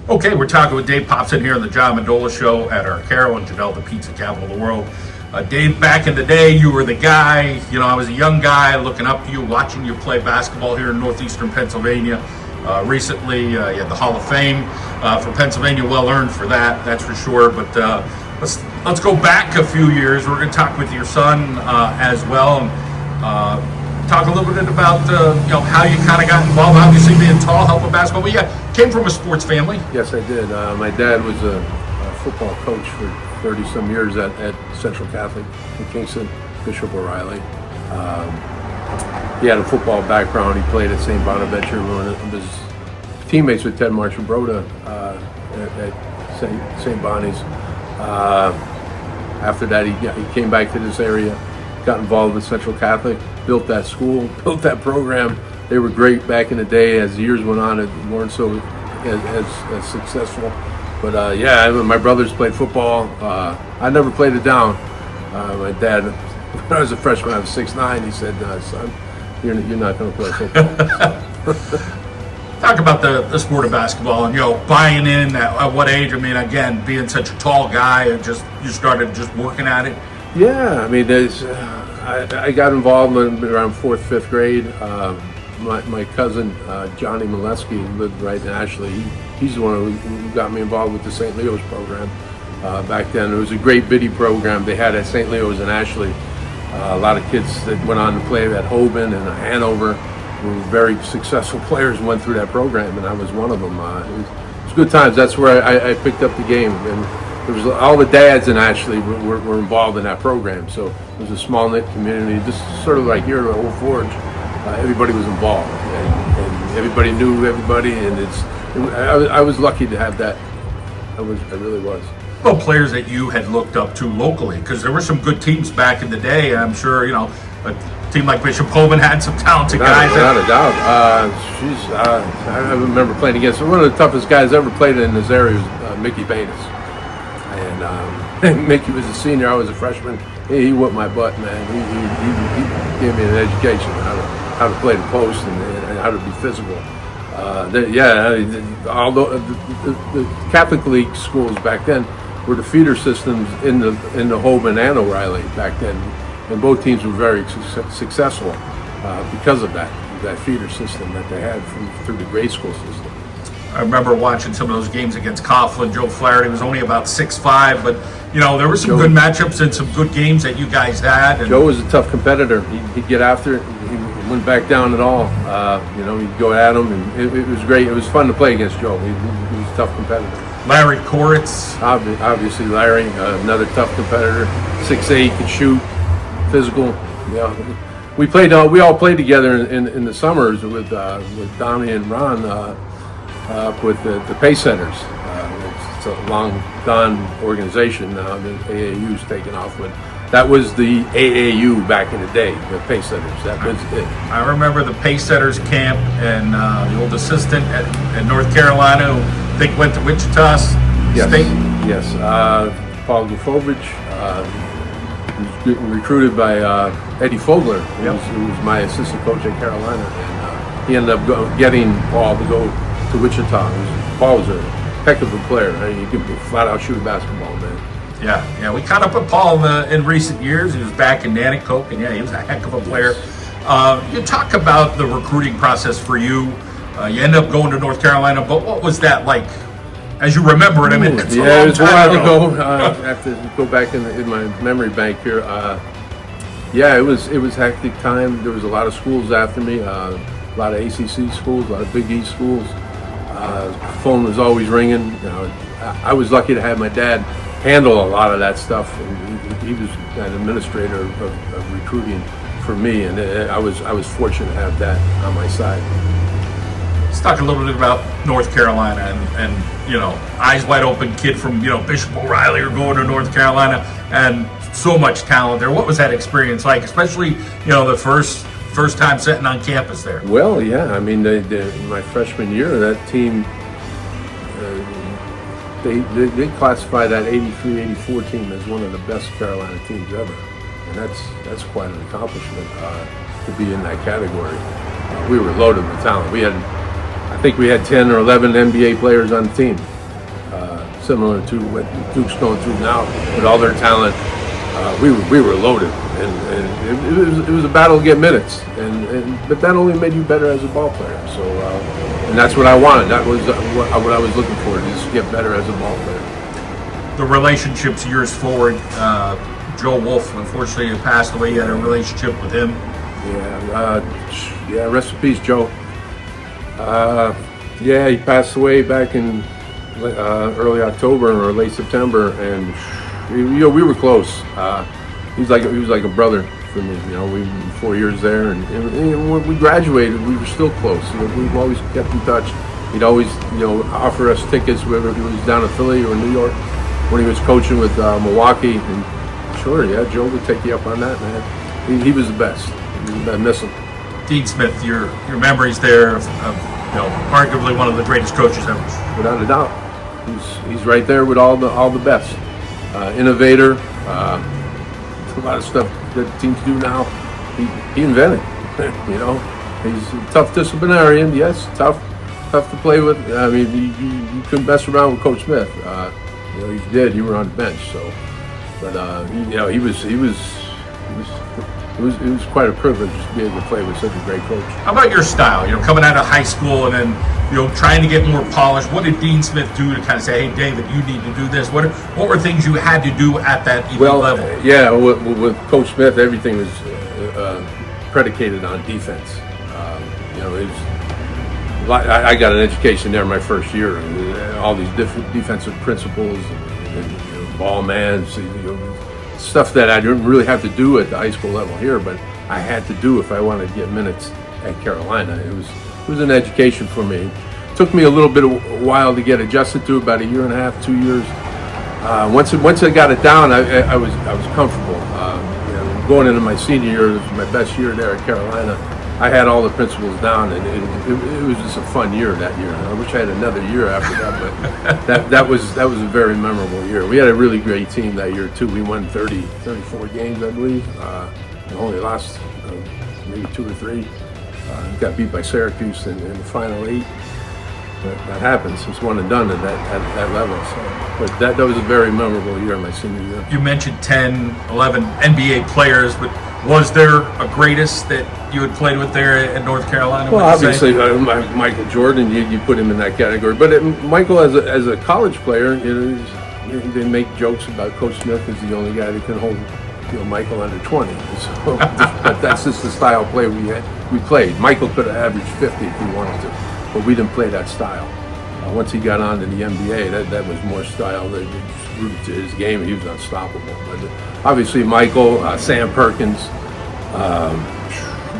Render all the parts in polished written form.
Okay, we're talking with Dave Popson here on the John Mendola Show at our Arcaro in Janelle, the pizza capital of the world. Dave, back in the day, you were the guy. I was a young guy looking up to you, watching you play basketball here in northeastern Pennsylvania. Recently, you had the Hall of Fame for Pennsylvania, well earned for that, that's for sure. But let's go back a few years. We're going to talk with your son as well. Talk a little bit about how you kind of got involved. Obviously, being tall, helping basketball. But you came from a sports family. Yes, I did. My dad was a football coach for 30-some years at Central Catholic in Kingston, Bishop O'Reilly. He had a football background. He played at St. Bonaventure. One of his teammates with Ted Marchibroda at St. Bonnie's. After that, he came back to this area, got involved with Central Catholic, built that school, built that program. They were great back in the day. As the years went on, it weren't so as successful. But my brothers played football. I never played it down. My dad, when I was a freshman, I was 6'9". He said, "Son, you're not going to play football." So. Talk about the sport of basketball and buying in at what age? I mean, again, being such a tall guy, and you started just working at it. Yeah, I mean, I got involved around 4th, 5th grade. My cousin Johnny Molesky lived right in Ashley. He's the one who got me involved with the St. Leo's program back then. It was a great biddy program they had at St. Leo's in Ashley. A lot of kids that went on to play at Hoban and Hanover were very successful players and went through that program, and I was one of them. It was good times. That's where I picked up the game. And there was all the dads in Ashley were involved in that program. So it was a small knit community, just sort of like here at Old Forge. Everybody was involved, and everybody knew everybody, and I was lucky to have that. I really was. Well, players that you had looked up to locally, because there were some good teams back in the day. I'm sure a team like Bishop Hoban had some talented guys. Without a doubt. I remember playing against one of the toughest guys I ever played in this area was Mickey Banis. And Mickey was a senior, I was a freshman. He whipped my butt, man. He gave me an education on how to play the post and how to be physical. Although the Catholic League schools back then were the feeder systems in the Hoban and O'Reilly back then, and both teams were very successful because of that feeder system that they had through the grade school system. I remember watching some of those games against Coughlin. Joe Flaherty was only about 6'5", but there were some good matchups and some good games that you guys had. Joe was a tough competitor. He'd get after it. He wouldn't back down at all. He'd go at him, and it was great. It was fun to play against Joe. He was a tough competitor. Larry Koritz. Obviously, Larry, another tough competitor. 6'8", could shoot, physical. We all played together in the summers with Donnie and Ron up with the Pace Centers. It's a long gone organization now. The AAU's taken off, but that was the AAU back in the day, the Pace Centers. That was it. I remember the Pace Centers camp, and the old assistant at North Carolina, who I think went to Wichita State. Yes, Paul Gufovich. He was recruited by Eddie Fogler, who was my assistant coach at Carolina, and he ended up getting Paul to go to Wichita. Paul was a heck of a player. He could flat out shoot a basketball, man. Yeah, we caught up with Paul in recent years. He was back in Nanticoke, and he was a heck of a player. You talk about the recruiting process for you. You end up going to North Carolina, but what was that like? As you remember it, I mean, it's it was a while ago. I have to go back in my memory bank here. It was hectic time. There was a lot of schools after me, a lot of ACC schools, a lot of Big East schools. Phone was always ringing. I was lucky to have my dad handle a lot of that stuff. And he was an administrator of recruiting for me, and I was fortunate to have that on my side. Let's talk a little bit about North Carolina and eyes wide open kid from Bishop O'Reilly or going to North Carolina, and so much talent there. What was that experience like, especially the first time sitting on campus there? Well, yeah, I mean, my freshman year, that team, they classify that 83-84 team as one of the best Carolina teams ever, and that's quite an accomplishment to be in that category. We were loaded with talent. I think we had 10 or 11 NBA players on the team. similar to what Duke's going through now with all their talent. We were loaded, and it was a battle to get minutes, but that only made you better as a ball player. So, and that's what I wanted. That was what I was looking for, to just get better as a ball player. The relationships years forward. Joe Wolf, unfortunately, passed away. You had a relationship with him. Yeah. Rest in peace, Joe. He passed away back in early October or late September, and we were close. He was like a brother for me. We 4 years there, and when we graduated, we were still close. We've always kept in touch. He'd always offer us tickets whether he was down in Philly or New York when he was coaching with Milwaukee. And sure, yeah, Joe would take you up on that, man. He was the best. I miss him. Dean Smith, your memories there of arguably one of the greatest coaches ever. Without a doubt, he's right there with all the best. Innovator, a lot of stuff that teams do now, he invented. He's a tough disciplinarian. Yes, tough to play with. I mean, you couldn't mess around with Coach Smith. If you did, you were on the bench. So, but it was quite a privilege to be able to play with such a great coach. How about your style? Coming out of high school and then trying to get more polished. What did Dean Smith do to kind of say, "Hey, David, you need to do this"? What were things you had to do at that elite level? Yeah, with Coach Smith, everything was predicated on defense. I got an education there my first year, and all these different defensive principles and ball man. Stuff that I didn't really have to do at the high school level here, but I had to do if I wanted to get minutes at Carolina. It was an education for me. It took me a little bit of a while to get adjusted to, about a year and a half, 2 years. Once I got it down, I was comfortable. Going into my senior year, it was my best year there at Carolina. I had all the principles down, and it was just a fun year that year. I wish I had another year after that, but that was a very memorable year. We had a really great team that year too. We won 34 games, I believe. We only lost maybe 2 or 3. Got beat by Syracuse in the final 8. But that happens. It's one and done at that level. So, but that was a very memorable year, my senior year. You mentioned 10, 11 NBA players, but was there a greatest that you had played with there at North Carolina? Well, obviously, Michael Jordan, you put him in that category. But Michael, as a college player, they make jokes about Coach Smith is the only guy that can hold Michael under 20. So, but that's just the style of play we played. Michael could have averaged 50 if he wanted to, but we didn't play that style. Once he got on to the NBA, that was more style that was rooted to his game. He was unstoppable. But obviously, Michael, Sam Perkins,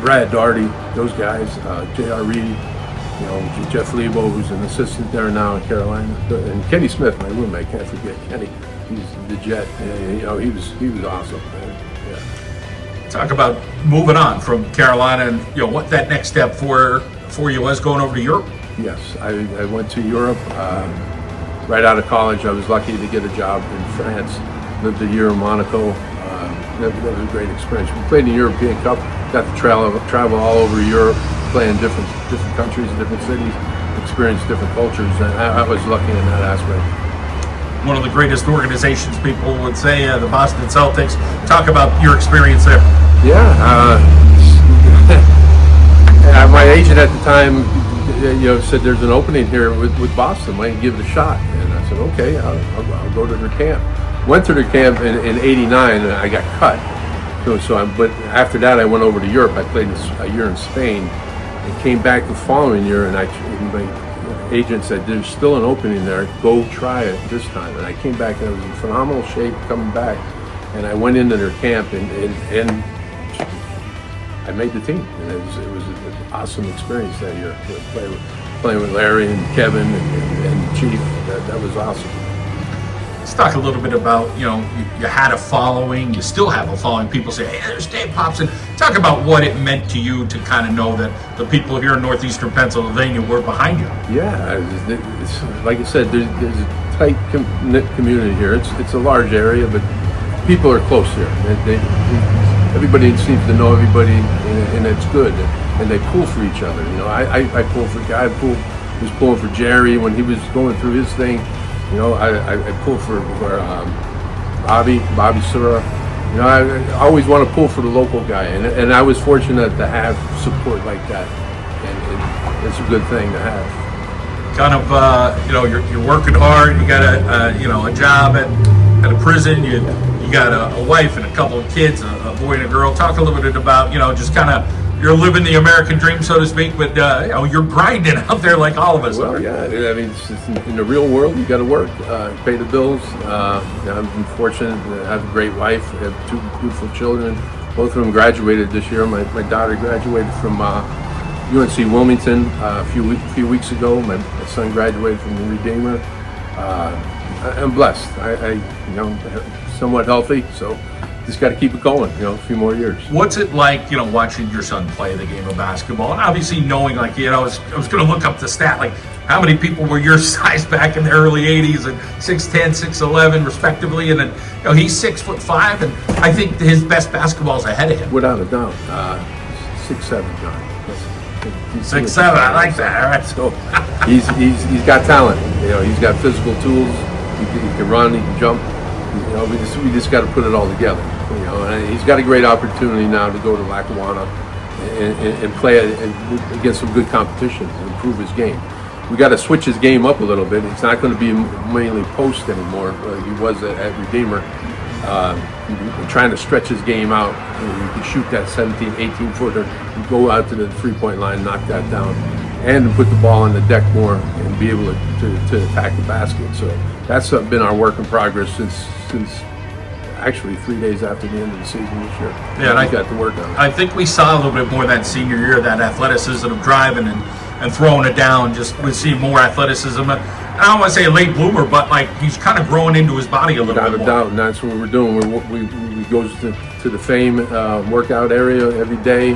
Brad Daugherty, those guys, J.R. Reed, Jeff Lebo, who's an assistant there now in Carolina, and Kenny Smith, my roommate. Can't forget Kenny. He's the Jet. He was awesome, man. Yeah. Talk about moving on from Carolina and what that next step for you was, going over to Europe. Yes, I went to Europe right out of college. I was lucky to get a job in France. Lived a year in Monaco. That was a great experience. We played in the European Cup. Got to travel all over Europe, playing different countries, different cities, experience different cultures, and I was lucky in that aspect. One of the greatest organizations, people would say, the Boston Celtics. Talk about your experience there. Yeah, my agent at the time, said there's an opening here with Boston. Why don't you give it a shot? And I said, okay, I'll go to their camp. Went to their camp in '89, and I got cut. But after that, I went over to Europe. I played a year in Spain, and came back the following year. And my agent said, "There's still an opening there. Go try it this time." And I came back, and I was in phenomenal shape coming back. And I went into their camp, and I made the team. And it was an awesome experience that year. Playing with Larry and Kevin and Chief. That was awesome. Let's talk a little bit about, you had a following, you still have a following. People say, hey, there's Dave Popson. Talk about what it meant to you to kind of know that the people here in northeastern Pennsylvania were behind you. Yeah, it's, like I said, there's a tight-knit community here. It's a large area, but people are close here. Everybody seems to know everybody, and it's good. And they pull for each other. I pull for Guy. Was pulling for Jerry when he was going through his thing. You know, I pull for Bobby Sura. You know, I always want to pull for the local guy, and I was fortunate to have support like that, and it's a good thing to have. Kind of, you know, you're working hard. You got a job at a prison. You got a wife and a couple of kids, a boy and a girl. Talk a little bit about, you know, just kind of you're living the American dream, so to speak. But you know, you're grinding out there like all of us. Well, yeah. I mean, it's just in the real world, you got to work, pay the bills. I've been fortunate to have a great wife. I have two beautiful children. Both of them graduated this year. My daughter graduated from UNC Wilmington a few weeks ago. My son graduated from the Redeemer. I'm blessed. I you know, somewhat healthy, so just got to keep it going. You know, a few more years. What's it like, you know, watching your son play the game of basketball, and obviously knowing, like, you know, I was going to look up the stat, like how many people were your size back in the early '80s, and 6'10", 6'11", respectively, and then, you know, he's 6'5", and I think his best basketball's ahead of him. Without a doubt, 6'7", John. 6'7", I like that. All right, so he's got talent. You know, he's got physical tools. He can run. He can jump. You know, we just got to put it all together. You know, and he's got a great opportunity now to go to Lackawanna and play against some good competition and improve his game. We got to switch his game up a little bit. It's not going to be mainly post anymore. He was at Redeemer. Trying to stretch his game out. You know, he can shoot that 17, 18-footer, go out to the three-point line, knock that down, and put the ball on the deck more and be able to attack the basket. So that's been our work in progress since actually 3 days after the end of the season this year. Yeah, and I got to work on it. I think we saw a little bit more that senior year, that athleticism of driving and throwing it down. Just we see more athleticism. I don't want to say a late bloomer, but like he's kind of growing into his body a little bit more. Without a doubt, and that's what we're doing. We go to the Fame workout area every day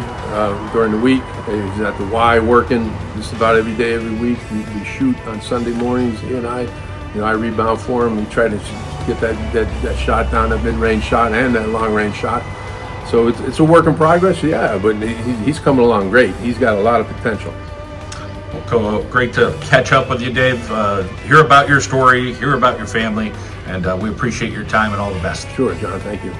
during the week. He's at the Y working just about every day, every week. We shoot on Sunday mornings. He and I rebound for him. We try to get that shot down, that mid-range shot and that long-range shot. So it's a work in progress, yeah, but he's coming along great. He's got a lot of potential. Well, great to catch up with you, Dave. Hear about your story, hear about your family, and we appreciate your time and all the best. Sure, John. Thank you.